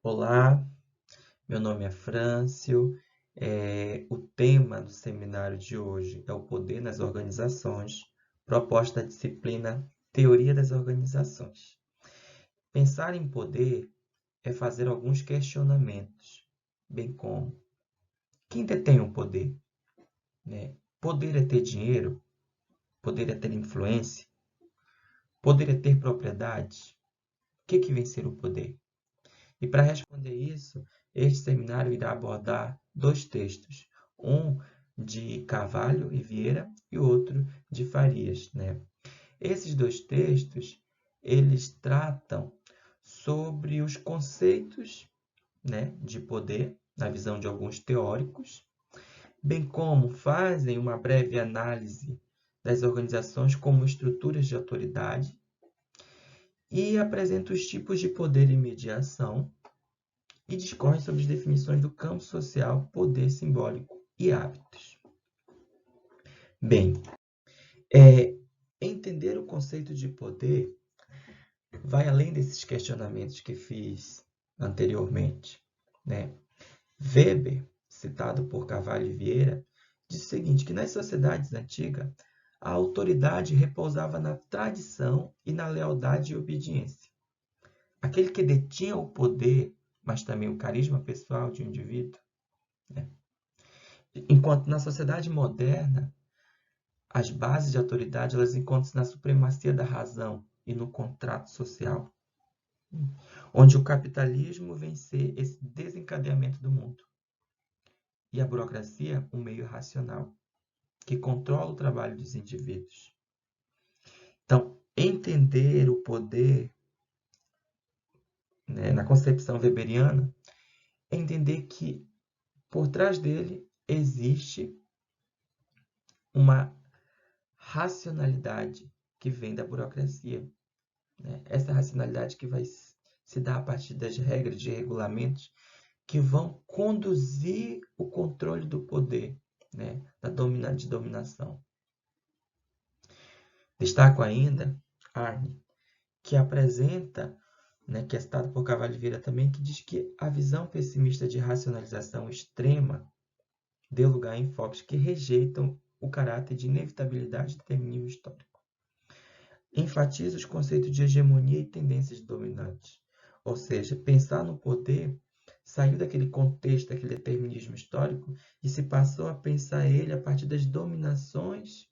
Olá, meu nome é Frâncio. O tema do seminário de hoje é o poder nas organizações, proposta da disciplina Teoria das Organizações. Pensar em poder é fazer alguns questionamentos, bem como: quem detém o poder? Poder é ter dinheiro? Poder é ter influência? Poder é ter propriedade? O que vem ser o poder? E para responder isso, este seminário irá abordar dois textos, um de Carvalho e Vieira e outro de Farias, né? Esses dois textos, eles tratam sobre os conceitos, né, de poder, na visão de alguns teóricos, bem como fazem uma breve análise das organizações como estruturas de autoridade e apresentam os tipos de poder e mediação, e discorre sobre as definições do campo social, poder simbólico e hábitos. Bem, entender o conceito de poder vai além desses questionamentos que fiz anteriormente, né? Weber, citado por Carvalho e Vieira, diz o seguinte, que nas sociedades antigas, a autoridade repousava na tradição e na lealdade e obediência. Aquele que detinha o poder, mas também o carisma pessoal de um indivíduo, né? Enquanto na sociedade moderna, as bases de autoridade elas encontram-se na supremacia da razão e no contrato social, onde o capitalismo vem ser esse desencadeamento do mundo e a burocracia um meio racional que controla o trabalho dos indivíduos. Então, entender o poder, né, na concepção weberiana é entender que por trás dele existe uma racionalidade que vem da burocracia, né? Essa racionalidade que vai se dar a partir das regras de regulamentos que vão conduzir o controle do poder, né? De dominação. Destaco ainda Arne, que apresenta, né, que é citado por Carvalho Vieira também, que diz que a visão pessimista de racionalização extrema deu lugar a enfoques que rejeitam o caráter de inevitabilidade do determinismo histórico. Enfatiza os conceitos de hegemonia e tendências dominantes. Ou seja, pensar no poder saiu daquele contexto, daquele determinismo histórico, e se passou a pensar ele a partir das dominações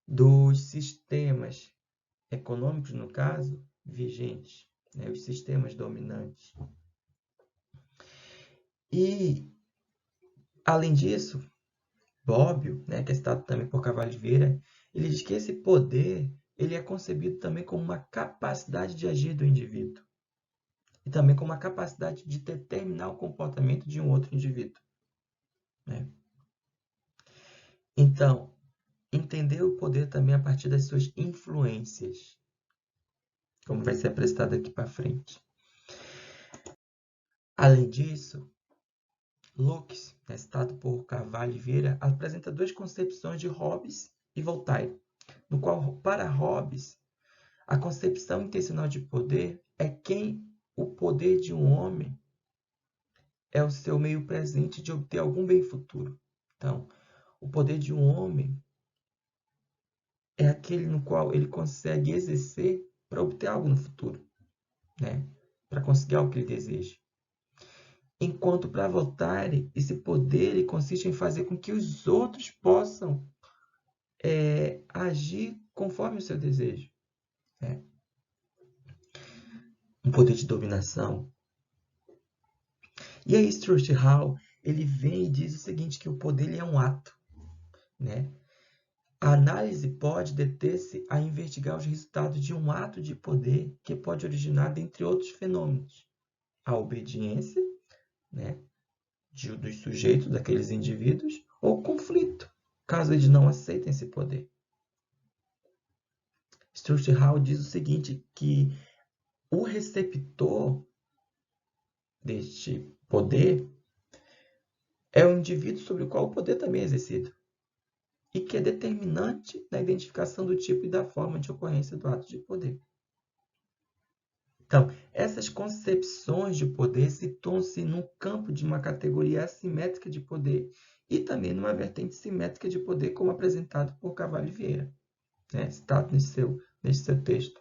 dos sistemas econômicos, no caso, vigentes, né? Os sistemas dominantes. E, além disso, Bobbio, né, que é citado também por Carvalho Vieira, ele diz que esse poder ele é concebido também como uma capacidade de agir do indivíduo e também como uma capacidade de determinar o comportamento de um outro indivíduo, né? Então, entender o poder também a partir das suas influências, como vai ser apresentado aqui para frente. Além disso, Locke, citado por Carvalho e Vieira, apresenta duas concepções de Hobbes e Voltaire, no qual, para Hobbes, a concepção intencional de poder é quem o poder de um homem é o seu meio presente de obter algum bem futuro. Então, o poder de um homem é aquele no qual ele consegue exercer para obter algo no futuro, né? Para conseguir algo que ele deseja. Enquanto para Voltaire, esse poder ele consiste em fazer com que os outros possam agir conforme o seu desejo, né? Um poder de dominação. E aí Stuart Hall, ele vem e diz o seguinte, que o poder ele é um ato, né? A análise pode deter-se a investigar os resultados de um ato de poder que pode originar, dentre outros fenômenos, a obediência, né, dos sujeitos, daqueles indivíduos, ou o conflito, caso eles não aceitem esse poder. Stuart Hall diz o seguinte, que o receptor deste poder é o indivíduo sobre o qual o poder também é exercido e que é determinante na identificação do tipo e da forma de ocorrência do ato de poder. Então, essas concepções de poder situam-se no campo de uma categoria assimétrica de poder e também numa vertente simétrica de poder, como apresentado por Carvalho e Vieira, né? Citado nesse seu texto.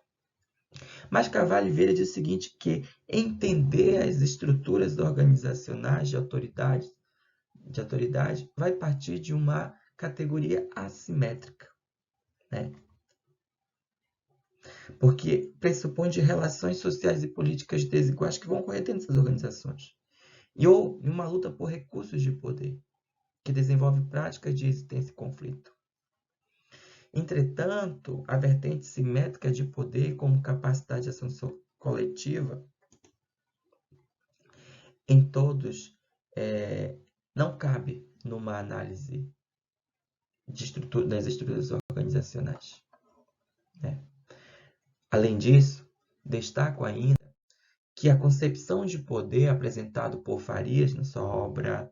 Mas Carvalho e Vieira diz o seguinte, que entender as estruturas organizacionais de autoridade vai partir de uma categoria assimétrica, né? Porque pressupõe de relações sociais e políticas desiguais que vão ocorrer dentro dessas organizações. Ou uma luta por recursos de poder, que desenvolve práticas de resistência e conflito. Entretanto, a vertente simétrica de poder como capacidade de ação coletiva em todos não cabe numa análise das estruturas organizacionais, né? Além disso, destaco ainda que a concepção de poder apresentado por Farias na sua obra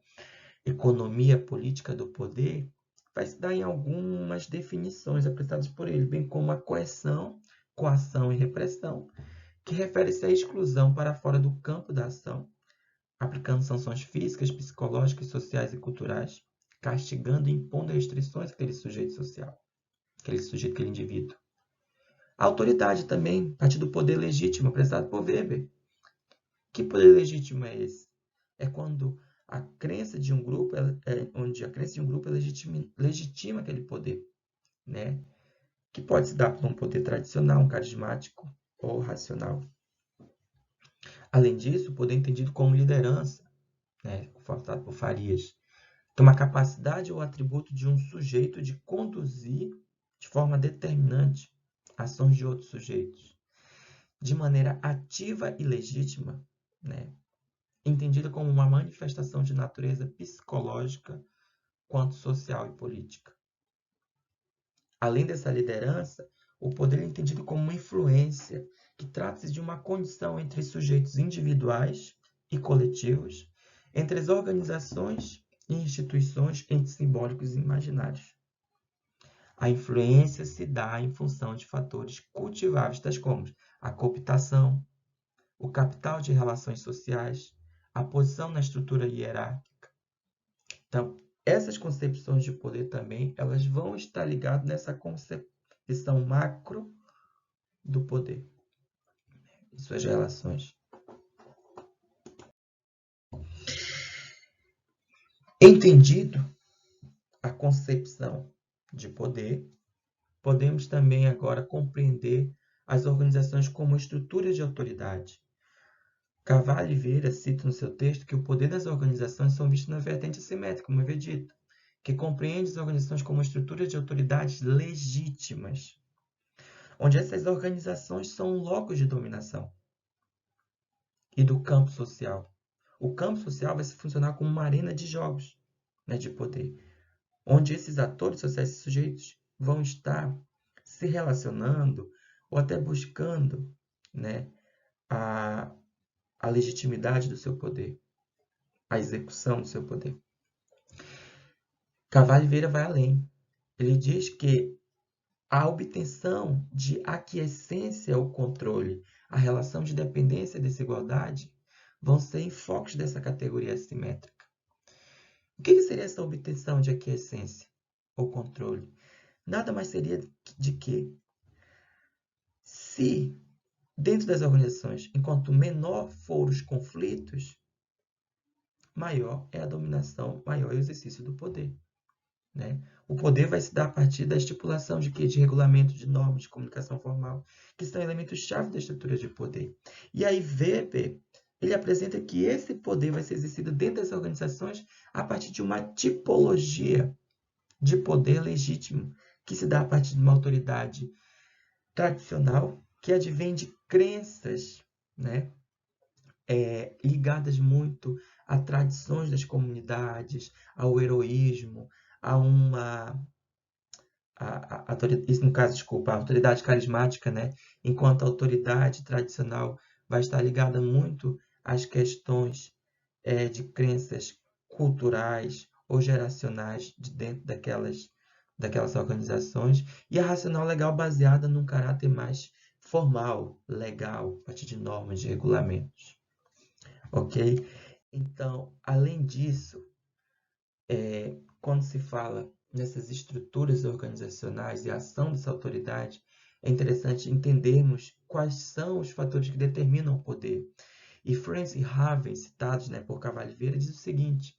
Economia Política do Poder vai se dar em algumas definições apresentadas por ele, bem como a coerção, coação e repressão, que refere-se à exclusão para fora do campo da ação, aplicando sanções físicas, psicológicas, sociais e culturais, castigando e impondo restrições àquele sujeito social, aquele indivíduo. A autoridade também, a partir do poder legítimo apresentado por Weber. Que poder legítimo é esse? É quando a crença de um grupo, onde a crença de um grupo legitima aquele poder, né? Que pode se dar por um poder tradicional, um carismático ou racional. Além disso, o poder é entendido como liderança, né? Faltado por Farias, que é uma capacidade ou atributo de um sujeito de conduzir de forma determinante ações de outros sujeitos, de maneira ativa e legítima, né? Entendida como uma manifestação de natureza psicológica quanto social e política. Além dessa liderança, o poder é entendido como uma influência, que trata-se de uma condição entre sujeitos individuais e coletivos, entre as organizações e instituições, entre simbólicos e imaginários. A influência se dá em função de fatores cultiváveis, tais como a cooptação, o capital de relações sociais, a posição na estrutura hierárquica. Então, essas concepções de poder também, elas vão estar ligadas nessa concepção macro do poder e suas relações. Entendido a concepção de poder, podemos também agora compreender as organizações como estruturas de autoridade. Carvalho e Vieira cita no seu texto que o poder das organizações são vistos na vertente assimétrica, como eu havia dito, que compreende as organizações como estruturas de autoridades legítimas, onde essas organizações são locos de dominação e do campo social. O campo social vai funcionar como uma arena de jogos, né, de poder, onde esses atores sociais e sujeitos vão estar se relacionando ou até buscando, né, a legitimidade do seu poder, a execução do seu poder. Carvalho e Vieira vai além. Ele diz que a obtenção de aquiescência ou controle, a relação de dependência e desigualdade vão ser enfoques dessa categoria assimétrica. O que seria essa obtenção de aquiescência ou controle? Nada mais seria de que, se dentro das organizações, enquanto menor for os conflitos, maior é a dominação, maior é o exercício do poder, né? O poder vai se dar a partir da estipulação de quê? De regulamento, de normas, de comunicação formal, que são elementos-chave da estrutura de poder. E aí Weber, ele apresenta que esse poder vai ser exercido dentro das organizações a partir de uma tipologia de poder legítimo, que se dá a partir de uma autoridade tradicional, que advém de crenças, né, ligadas muito a tradições das comunidades, ao heroísmo, a uma isso no caso, desculpa, a autoridade carismática, né? Enquanto a autoridade tradicional vai estar ligada muito às questões de crenças culturais ou geracionais de dentro daquelas organizações, e a racional legal baseada num caráter mais formal, legal, a partir de normas, de regulamentos, ok? Então, além disso, quando se fala nessas estruturas organizacionais e a ação dessa autoridade, é interessante entendermos quais são os fatores que determinam o poder. E Francis e Raven, citados, né, por Cavalli-Vieira, diz o seguinte,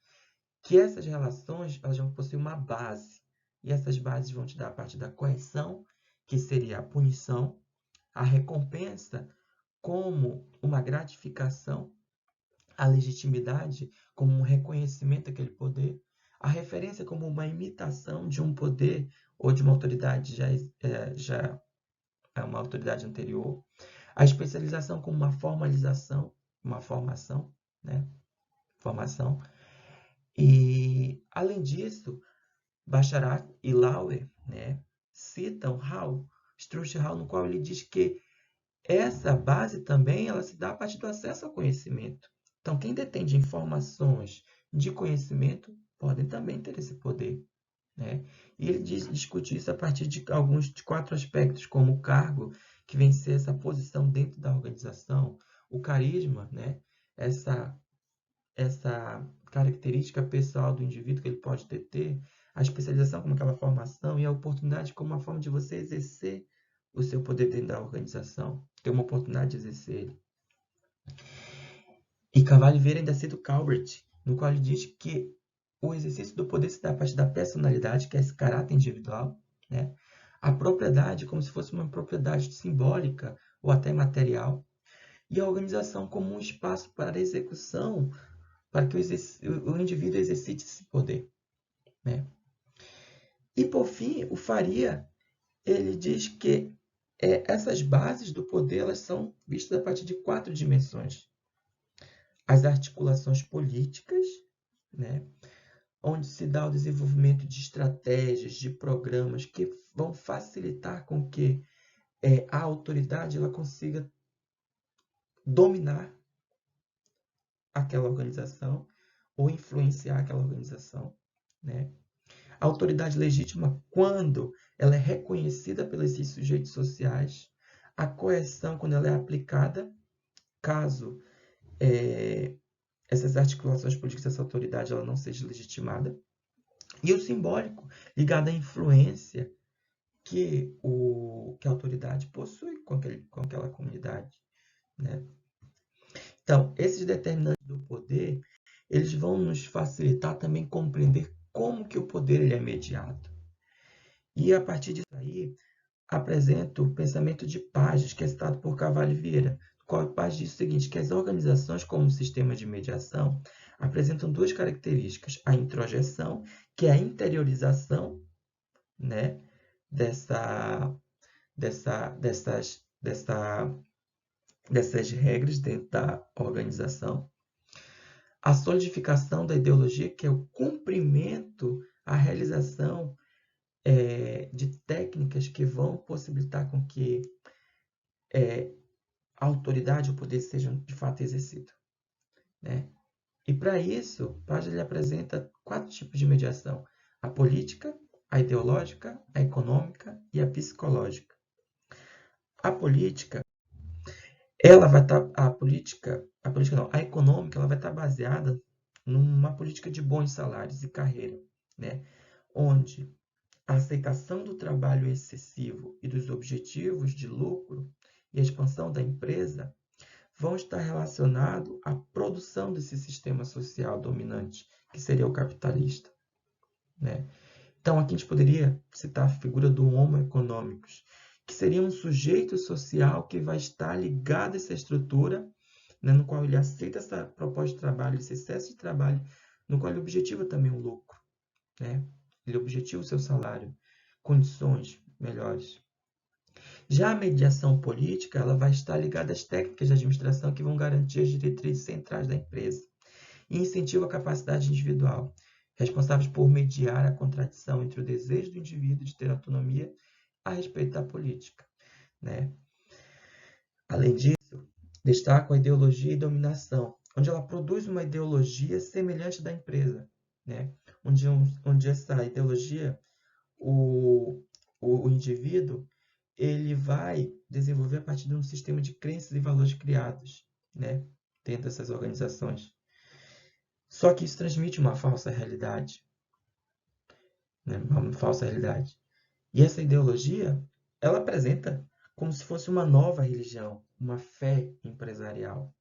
que essas relações elas vão possuir uma base, e essas bases vão te dar a parte da correção, que seria a punição, a recompensa como uma gratificação, a legitimidade como um reconhecimento daquele poder, a referência como uma imitação de um poder ou de uma autoridade já é uma autoridade anterior, a especialização como uma formalização, uma formação, né? Formação. E, além disso, Bacharach e Lauer, né, citam Struth Hall, no qual ele diz que essa base também ela se dá a partir do acesso ao conhecimento. Então, quem detém de informações de conhecimento podem também ter esse poder, né? E ele discute isso a partir de alguns de 4 aspectos, como o cargo, que vem ser essa posição dentro da organização, o carisma, né? Essa característica pessoal do indivíduo que ele pode ter, a especialização como aquela formação e a oportunidade como uma forma de você exercer o seu poder dentro da organização, ter uma oportunidade de exercer ele. E Cavalli-Vieira ainda cita o Calvert, no qual ele diz que o exercício do poder se dá a partir da personalidade, que é esse caráter individual, né? A propriedade como se fosse uma propriedade simbólica ou até material, e a organização como um espaço para a execução, para que o indivíduo exercite esse poder, né? E, por fim, o Faria, ele diz que essas bases do poder elas são vistas a partir de 4 dimensões. As articulações políticas, né? Onde se dá o desenvolvimento de estratégias, de programas que vão facilitar com que a autoridade ela consiga dominar aquela organização ou influenciar aquela organização, né? A autoridade legítima, quando ela é reconhecida pelos sujeitos sociais, a coerção, quando ela é aplicada, caso essas articulações políticas, essa autoridade ela não seja legitimada, e o simbólico, ligado à influência que a autoridade possui com aquela comunidade, né? Então, esses determinantes do poder, eles vão nos facilitar também compreender como que o poder ele é mediado. E a partir disso aí, apresento o pensamento de Pages, que é citado por Cavalli-Vieira, no qual Pages diz o seguinte, que as organizações como sistema de mediação apresentam 2 características, a introjeção, que é a interiorização, né, dessas regras dentro da organização, a solidificação da ideologia, que é o cumprimento, a realização de técnicas que vão possibilitar com que a autoridade e o poder sejam de fato exercidos, né? E para isso, Pages apresenta 4 tipos de mediação: a política, a ideológica, a econômica e a psicológica. A política, ela vai estar a econômica, ela vai estar baseada numa política de bons salários e carreira, né? Onde a aceitação do trabalho excessivo e dos objetivos de lucro e a expansão da empresa vão estar relacionados à produção desse sistema social dominante, que seria o capitalista, né? Então, aqui a gente poderia citar a figura do Homo economicus, que seria um sujeito social que vai estar ligado a essa estrutura, né, no qual ele aceita essa proposta de trabalho, esse excesso de trabalho, no qual ele objetiva também o lucro, né? Ele objetiva o seu salário, condições melhores. Já a mediação política, ela vai estar ligada às técnicas de administração que vão garantir as diretrizes centrais da empresa e incentiva a capacidade individual, responsáveis por mediar a contradição entre o desejo do indivíduo de ter autonomia a respeito da política, né? Além disso, destaco a ideologia e dominação, onde ela produz uma ideologia semelhante da empresa, né? Onde essa ideologia, o indivíduo, ele vai desenvolver a partir de um sistema de crenças e valores criados, né, dentro dessas organizações. Só que isso transmite uma falsa realidade, né, uma falsa realidade. E essa ideologia, ela apresenta como se fosse uma nova religião, uma fé empresarial.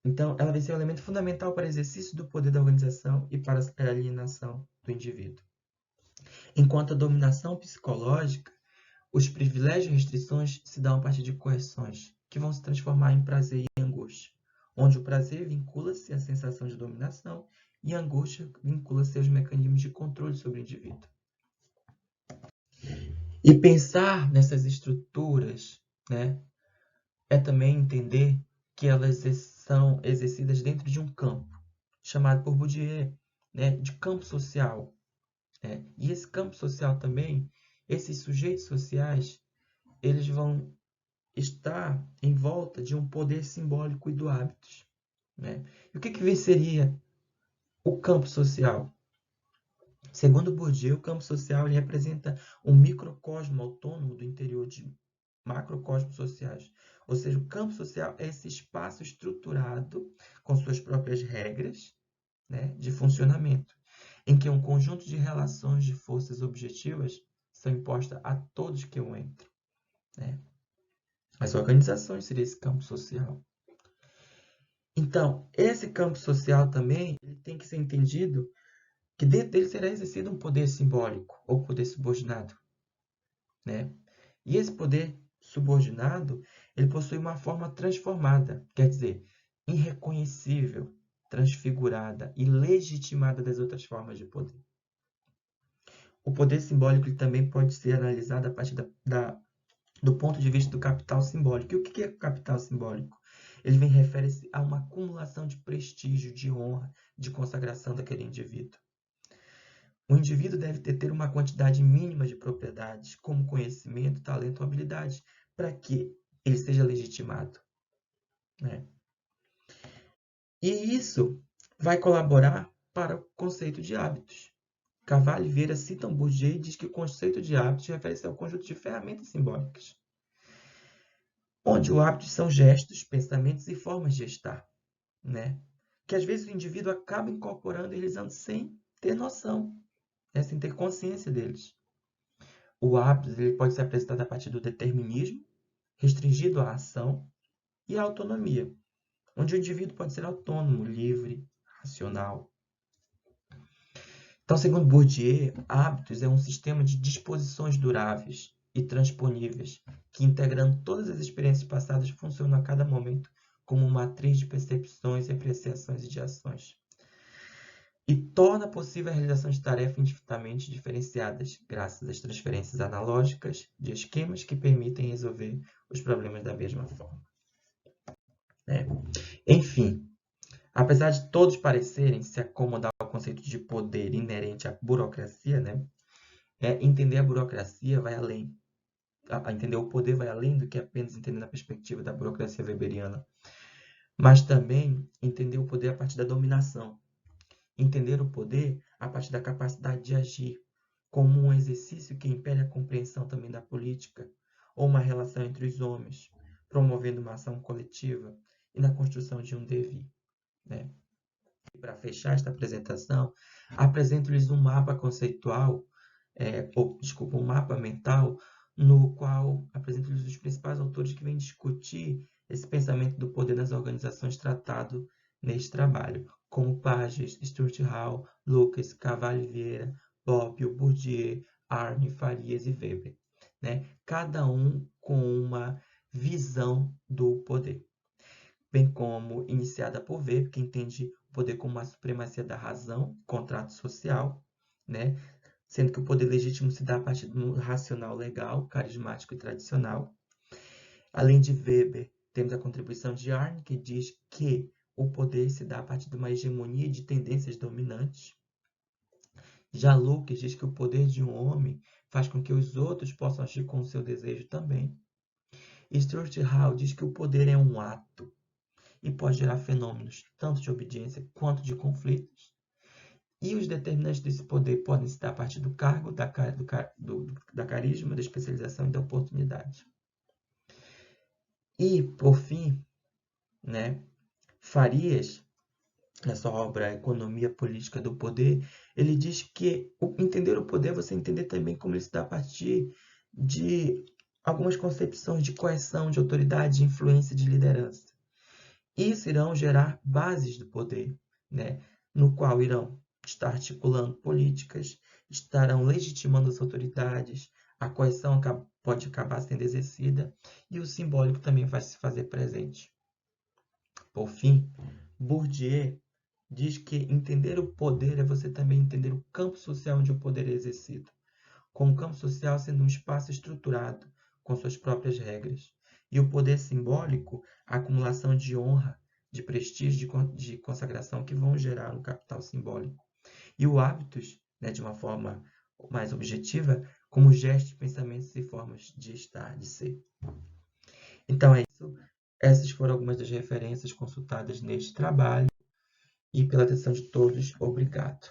Então, ela vai ser um elemento fundamental para o exercício do poder da organização e para a alienação do indivíduo. Enquanto a dominação psicológica, os privilégios e restrições se dão a partir de coerções, que vão se transformar em prazer e angústia, onde o prazer vincula-se à sensação de dominação e a angústia vincula-se aos mecanismos de controle sobre o indivíduo. E pensar nessas estruturas, né, é também entender que elas são exercidas dentro de um campo, chamado por Bourdieu, né, de campo social. Né? E esse campo social também, esses sujeitos sociais, eles vão estar em volta de um poder simbólico e do hábitos. Né? E o que seria o campo social? Segundo Bourdieu, o campo social ele representa um microcosmo autônomo do interior de macrocosmos sociais. Ou seja, o campo social é esse espaço estruturado com suas próprias regras, né, de funcionamento, em que um conjunto de relações de forças objetivas são impostas a todos que o entram. Né? As organizações seriam esse campo social. Então, esse campo social também ele tem que ser entendido que dentro dele será exercido um poder simbólico ou poder subordinado. Né? E esse poder subordinado, ele possui uma forma transformada, quer dizer, irreconhecível, transfigurada e legitimada das outras formas de poder. O poder simbólico ele também pode ser analisado a partir do ponto de vista do capital simbólico. E o que é capital simbólico? Ele refere-se a uma acumulação de prestígio, de honra, de consagração daquele indivíduo. O indivíduo deve ter uma quantidade mínima de propriedades, como conhecimento, talento ou habilidade, para que ele seja legitimado. Né? E isso vai colaborar para o conceito de hábitos. Carvalho e Vieira citam Bourdieu e diz que o conceito de hábitos refere-se ao conjunto de ferramentas simbólicas, onde os hábitos são gestos, pensamentos e formas de estar. Né? Que às vezes o indivíduo acaba incorporando e realizando sem ter noção, né? Sem ter consciência deles. O hábito ele pode ser apresentado a partir do determinismo, restringido à ação, e à autonomia, onde o indivíduo pode ser autônomo, livre, racional. Então, segundo Bourdieu, hábitos é um sistema de disposições duráveis e transponíveis, que integrando todas as experiências passadas funcionam a cada momento como uma matriz de percepções, apreciações e de ações. E torna possível a realização de tarefas infinitamente diferenciadas, graças às transferências analógicas de esquemas que permitem resolver os problemas da mesma forma. Enfim, apesar de todos parecerem se acomodar ao conceito de poder inerente à burocracia, né, entender a burocracia vai além. Entender o poder vai além do que apenas entender na perspectiva da burocracia weberiana. Mas também entender o poder a partir da dominação. Entender o poder a partir da capacidade de agir, como um exercício que impele a compreensão também da política, ou uma relação entre os homens, promovendo uma ação coletiva e na construção de um devir. Né? E para fechar esta apresentação, apresento-lhes um mapa conceitual, um mapa mental, no qual apresento-lhes os principais autores que vêm discutir esse pensamento do poder nas organizações tratado neste trabalho, como Pages, Stuart Hall, Lucas, Carvalho Vieira, Bobbio, Bourdieu, Arne, Farias e Weber. Né? Cada um com uma visão do poder. Bem como iniciada por Weber, que entende o poder como uma supremacia da razão, contrato social, né? Sendo que o poder legítimo se dá a partir do racional legal, carismático e tradicional. Além de Weber, temos a contribuição de Arne, que diz que o poder se dá a partir de uma hegemonia de tendências dominantes. Já Lucas diz que o poder de um homem faz com que os outros possam agir com o seu desejo também. E Stuart Hall diz que o poder é um ato e pode gerar fenômenos tanto de obediência quanto de conflitos. E os determinantes desse poder podem se dar a partir do cargo, da carisma, da especialização e da oportunidade. E, por fim, né, Farias, na sua obra Economia Política do Poder, ele diz que entender o poder é você entender também como ele se dá a partir de algumas concepções de coerção, de autoridade, de influência, de liderança. Isso irão gerar bases do poder, né, no qual irão estar articulando políticas, estarão legitimando as autoridades, a coerção pode acabar sendo exercida e o simbólico também vai se fazer presente. Por fim, Bourdieu diz que entender o poder é você também entender o campo social onde o poder é exercido, com o campo social sendo um espaço estruturado, com suas próprias regras, e o poder simbólico, a acumulação de honra, de prestígio, de consagração que vão gerar um capital simbólico. E o hábitos, né, de uma forma mais objetiva, como gestos, pensamentos e formas de estar, de ser. Então é isso. Essas foram algumas das referências consultadas neste trabalho. E pela atenção de todos, obrigado.